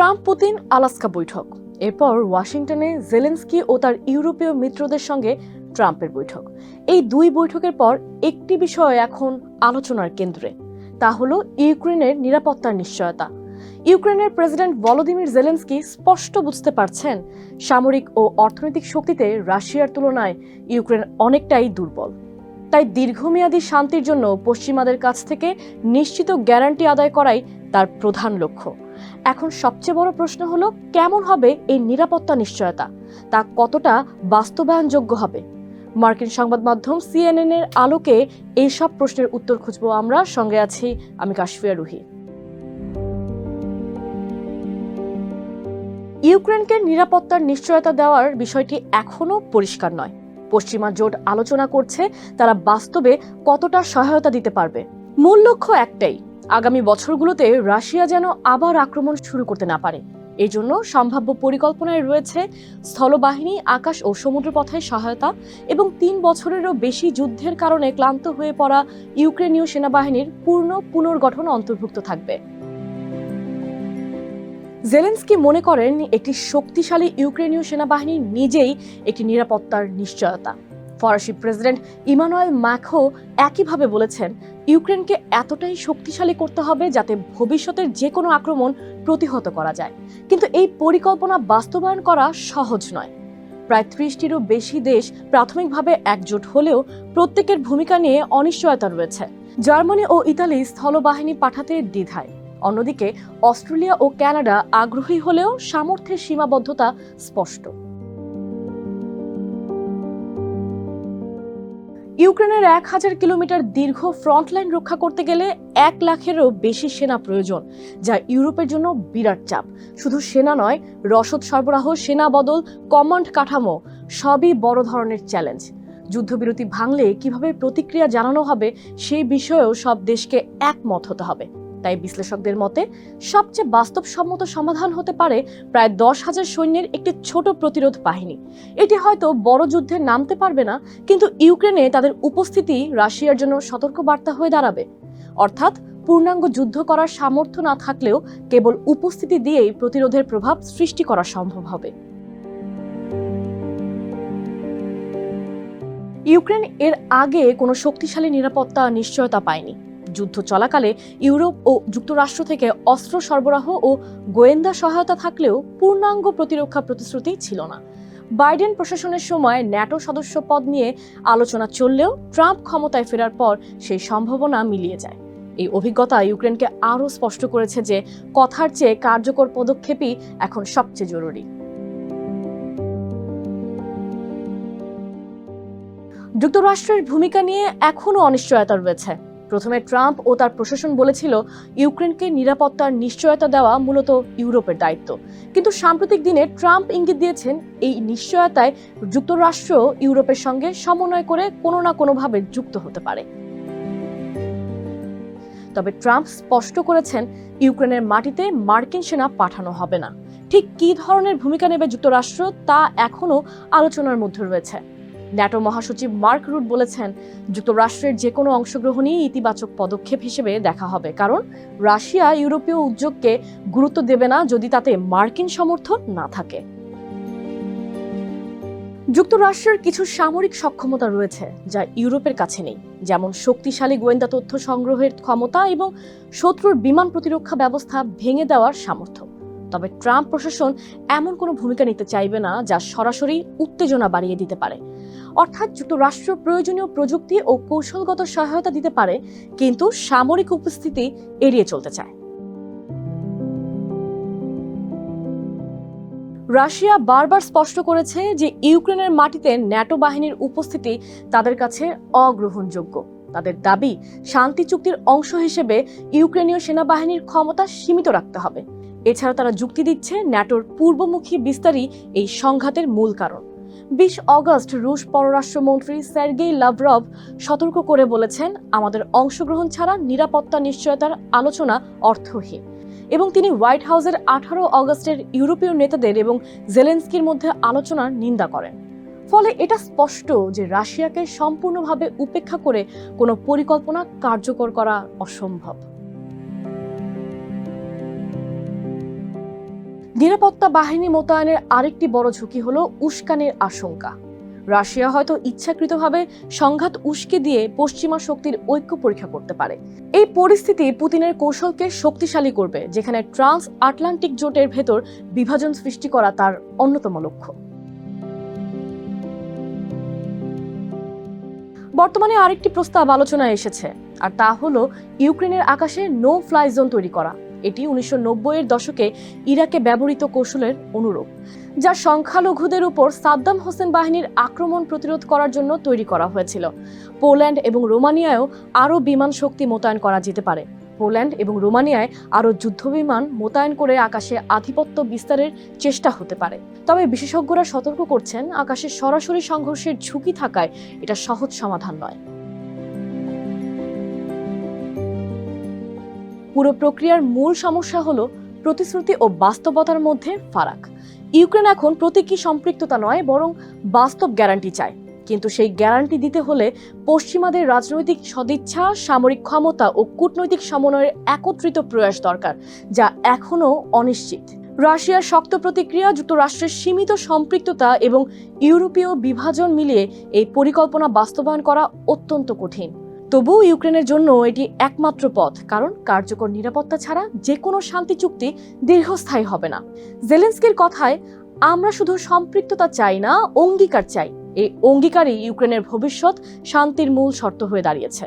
Trump Putin Alaska বৈঠক, এরপর ওয়াশিংটনে জেলেনস্কি ও তার ইউরোপীয় মিত্রদের সঙ্গে ট্রাম্পের বৈঠক। এই দুই বৈঠকের পর একটি বিষয় এখন আলোচনার কেন্দ্রে, তা হলো ইউক্রেনের নিরাপত্তার নিশ্চয়তা। ইউক্রেনের প্রেসিডেন্ট ভলোদিমির জেলেনস্কি স্পষ্ট বুঝতে পারছেন, সামরিক ও অর্থনৈতিক শক্তিতে রাশিয়ার তুলনায় ইউক্রেন অনেকটাই দুর্বল। তাই দীর্ঘমেয়াদী শান্তির জন্য পশ্চিমাদের কাছ থেকে নিশ্চিত গ্যারান্টি আদায় করাই তার প্রধান লক্ষ্য। এখন সবচেয়ে বড় প্রশ্ন হলো, কেমন হবে এই নিরাপত্তা নিশ্চয়তা, তা কতটা বাস্তবায়নযোগ্য হবে? মার্কিন সংবাদ মাধ্যম CNN এর আলোকে এই সব প্রশ্নের উত্তর খুঁজবো আমরা। সঙ্গে আছি আমি কাশফিয়া রুহি। ইউক্রেনকে নিরাপত্তার নিশ্চয়তা দেওয়ার বিষয়টি এখনো পরিষ্কার নয়। পশ্চিমা জোট আলোচনা করছে তারা বাস্তবে কতটা সহায়তা দিতে পারবে। মূল লক্ষ্য একটাই, আগামী বছরগুলোতে রাশিয়া যেন আবার আক্রমণ শুরু করতে না পারে। এই জন্য সম্ভাব্য পরিকল্পনায় রয়েছে স্থলবাহিনী, আকাশ ও সমুদ্রপথে সহায়তা এবং 3 বছরেরও বেশি যুদ্ধের কারণে ক্লান্ত হয়ে পড়া ইউক্রেনীয় সেনাবাহিনীর পূর্ণ পুনর্গঠন অন্তর্ভুক্ত থাকবে। জেলেনস্কি মনে করেন, একটি শক্তিশালী ইউক্রেনীয় সেনাবাহিনী নিজেই একটি নিরাপত্তার নিশ্চয়তা। ফরাসি প্রেসিডেন্ট ইমানুয়েল ম্যাক্রো একইভাবে বলেছেন, ইউক্রেনকে এতটাই শক্তিশালী করতে হবে যাতে ভবিষ্যতের যে কোনো আক্রমণ প্রতিহত করা যায়। কিন্তু এই পরিকল্পনা বাস্তবায়ন করা সহজ নয়। প্রায় 30টিরও বেশি দেশ প্রাথমিকভাবে একজোট হলেও প্রত্যেকের ভূমিকা নিয়ে অনিশ্চয়তা রয়েছে। জার্মানি ও ইতালি স্থলবাহিনী পাঠাতে দ্বিধায়, অন্যদিকে অস্ট্রেলিয়া ও কানাডা আগ্রহী হলেও সামর্থ্যের সীমাবদ্ধতা স্পষ্ট। ইউক্রেনের 1000 কিলোমিটার দীর্ঘ ফ্রন্টলাইন রক্ষা করতে গেলে 1 লাখেরও বেশি সেনা প্রয়োজন, যা ইউরোপের জন্য বিরাট চাপ। শুধু সেনা নয়, রসদ সরবরাহ, সেনা বদল, কমান্ড কাঠামো সবই বড় ধরনের চ্যালেঞ্জ। যুদ্ধবিরতি ভাঙলে কিভাবে প্রতিক্রিয়া জানানো হবে সেই বিষয়েও সব দেশকে একমত হতে হবে। তাই বিশ্লেষকদের মতে সবচেয়ে বাস্তবসম্মত সমাধান হতে পারে প্রায় 10,000 সৈন্যের একটি ছোট প্রতিরোধ বাহিনী। এটি হয়তো বড় যুদ্ধে নামতে পারবে না, কিন্তু ইউক্রেনে তাদের উপস্থিতি রাশিয়ার জন্য সতর্কবার্তা হয়ে দাঁড়াবে। অর্থাৎ পূর্ণাঙ্গ যুদ্ধ করার সামর্থ্য না থাকলেও কেবল উপস্থিতি দিয়েই প্রতিরোধের প্রভাব সৃষ্টি করা সম্ভব হবে। ইউক্রেন এর আগে কোনো শক্তিশালী নিরাপত্তা নিশ্চয়তা পায়নি। যুদ্ধ চলাকালে ইউরোপ ও যুক্তরাষ্ট্র থেকে অস্ত্র সরবরাহ ও গোয়েন্দা সহায়তা থাকলেও পূর্ণাঙ্গ প্রতিরক্ষা প্রতিশ্রুতি ছিল না। বাইডেন প্রশাসনের সময় ন্যাটো সদস্য পদ নিয়ে আলোচনা চললেও ট্রাম্প ক্ষমতায় ফেরার পর সেই সম্ভাবনা মিলিয়ে যায়। এই অভিজ্ঞতা ইউক্রেনকে আরও স্পষ্ট করেছে যে কথার চেয়ে কার্যকর পদক্ষেপই এখন সবচেয়ে জরুরি। যুক্তরাষ্ট্রের ভূমিকা নিয়ে এখনও অনিশ্চয়তা রয়েছে। প্রথমে ট্রাম্প ও তার প্রশাসন বলেছিল, ইউক্রেনকে নিরাপত্তার নিশ্চয়তা দেওয়া মূলত ইউরোপের দায়িত্ব। কিন্তু সাম্প্রতিক দিনে ট্রাম্প ইঙ্গিত দিয়েছেন, এই নিশ্চয়তায় যুক্তরাষ্ট্র ইউরোপের সঙ্গে সমন্বয় করে কোনো না কোনোভাবে যুক্ত হতে পারে। তবে ট্রাম্প স্পষ্ট করেছেন, ইউক্রেনের মাটিতে মার্কিন সেনা পাঠানো হবে না। ঠিক কী ধরনের ভূমিকা নেবে যুক্তরাষ্ট্র তা এখনও আলোচনার মধ্যে রয়েছে। ন্যাটো মহাসচিব মার্ক রুট বলেছেন, যুক্তরাষ্ট্রের যে কোনো অংশগ্রহণই ইতিবাচক পদক্ষেপ হিসেবে দেখা হবে, কারণ রাশিয়া ইউরোপীয় উদ্যোগকে গুরুত্ব দেবে না যদি তাতে মার্কিন সমর্থন না থাকে। যুক্তরাষ্ট্রের কিছু সামরিক সক্ষমতা রয়েছে যা ইউরোপের কাছে নেই, যেমন শক্তিশালী গোয়েন্দা তথ্য সংগ্রহের ক্ষমতা এবং শত্রুর বিমান প্রতিরক্ষা ব্যবস্থা ভেঙে দেওয়ার সামর্থ্য। তবে ট্রাম্প প্রশাসন এমন কোনো ভূমিকা নিতে চাইবে না যা সরাসরি উত্তেজনা বাড়িয়ে দিতে পারে। অর্থাৎ যুক্তরাষ্ট্র প্রয়োজনীয় প্রযুক্তি ও কৌশলগত সহায়তা দিতে পারে, কিন্তু সামরিক উপস্থিতি এড়িয়ে চলতে চায়। রাশিয়া বারবার স্পষ্ট করেছে যে ইউক্রেনের মাটিতে ন্যাটো বাহিনীর উপস্থিতি তাদের কাছে অগ্রহণযোগ্য। তাদের দাবি, শান্তি চুক্তির অংশ হিসেবে ইউক্রেনীয় সেনাবাহিনীর ক্ষমতা সীমিত রাখতে হবে। এছাড়া তারা যুক্তি দিচ্ছে, ন্যাটোর পূর্বমুখী বিস্তারই এই সংঘাতের মূল কারণ। 20 অগস্ট রুশ পররাষ্ট্রমন্ত্রী সার্গেই লাভরভ সতর্ক করে বলেছেন, আমাদের অংশগ্রহণ ছাড়া নিরাপত্তা নিশ্চয়তার আলোচনা অর্থহীন। এবং তিনি হোয়াইট হাউসের 18 অগস্টের ইউরোপীয় নেতাদের এবং জেলেনস্কির মধ্যে আলোচনার নিন্দা করেন। ফলে এটা স্পষ্ট যে রাশিয়াকে সম্পূর্ণভাবে উপেক্ষা করে কোনো পরিকল্পনা কার্যকর করা অসম্ভব। নিরাপত্তা বাহিনী মোতায়েনের আরেকটি বড় ঝুঁকি হলো উস্কানির আশঙ্কা। রাশিয়া হয়তো ইচ্ছাকৃতভাবে সংঘাত উস্কে দিয়ে পশ্চিমা শক্তির ঐক্য পরীক্ষা করতে পারে। এই পরিস্থিতি পুতিনের কৌশলকে শক্তিশালী করবে, যেখানে ট্রান্স আটলান্টিক জোটের ভেতর বিভাজন সৃষ্টি করা তার অন্যতম লক্ষ্য। বর্তমানে আরেকটি প্রস্তাব আলোচনায় এসেছে, আর তা হলো ইউক্রেনের আকাশে নো ফ্লাই জোন তৈরি করা। এটি 1990-এর দশকে ইরাকে ব্যবহৃত কৌশলের অনুরূপ, যা সংখ্যালঘুদের উপর সাদ্দাম হোসেন বাহিনীর আক্রমণ প্রতিরোধ করার জন্য তৈরি করা হয়েছিল। পোল্যান্ড এবং রোমানিয়ায়ও আরও বিমান শক্তি মোতায়েন করা যেতে পারে। পোল্যান্ড এবং রোমানিয়ায় আরও যুদ্ধবিমান মোতায়েন করে আকাশে আধিপত্য বিস্তারের চেষ্টা হতে পারে। তবে বিশেষজ্ঞরা সতর্ক করছেন, আকাশে সরাসরি সংঘর্ষের ঝুঁকি থাকায় এটা সহজ সমাধান নয়। পুরো প্রক্রিয়ার মূল সমস্যা হলো প্রতিশ্রুতি ও বাস্তবতার মধ্যে ফারাক। ইউক্রেন এখন প্রতীকী সম্পৃক্ততা নয়, বরং বাস্তব গ্যারান্টি চায়। কিন্তু সেই গ্যারান্টি দিতে হলে পশ্চিমাদের রাজনৈতিক সদিচ্ছা, সামরিক ক্ষমতা ও কূটনৈতিক সমন্বয়ের একত্রিত প্রয়াস দরকার, যা এখনও অনিশ্চিত। রাশিয়ার শক্ত প্রতিক্রিয়া, যুক্তরাষ্ট্রের সীমিত সম্পৃক্ততা এবং ইউরোপীয় বিভাজন মিলিয়ে এই পরিকল্পনা বাস্তবায়ন করা অত্যন্ত কঠিন। তবুও ইউক্রেনের জন্য এটি একমাত্র পথ, কারণ কার্যকর নিরাপত্তা ছাড়া যে কোনো শান্তি চুক্তি দীর্ঘস্থায়ী হবে না। জেলেনস্কির কথায়, আমরা শুধু সম্পৃক্ততা চাই না, অঙ্গীকার চাই। এই অঙ্গীকারই ইউক্রেনের ভবিষ্যৎ শান্তির মূল শর্ত হয়ে দাঁড়িয়েছে।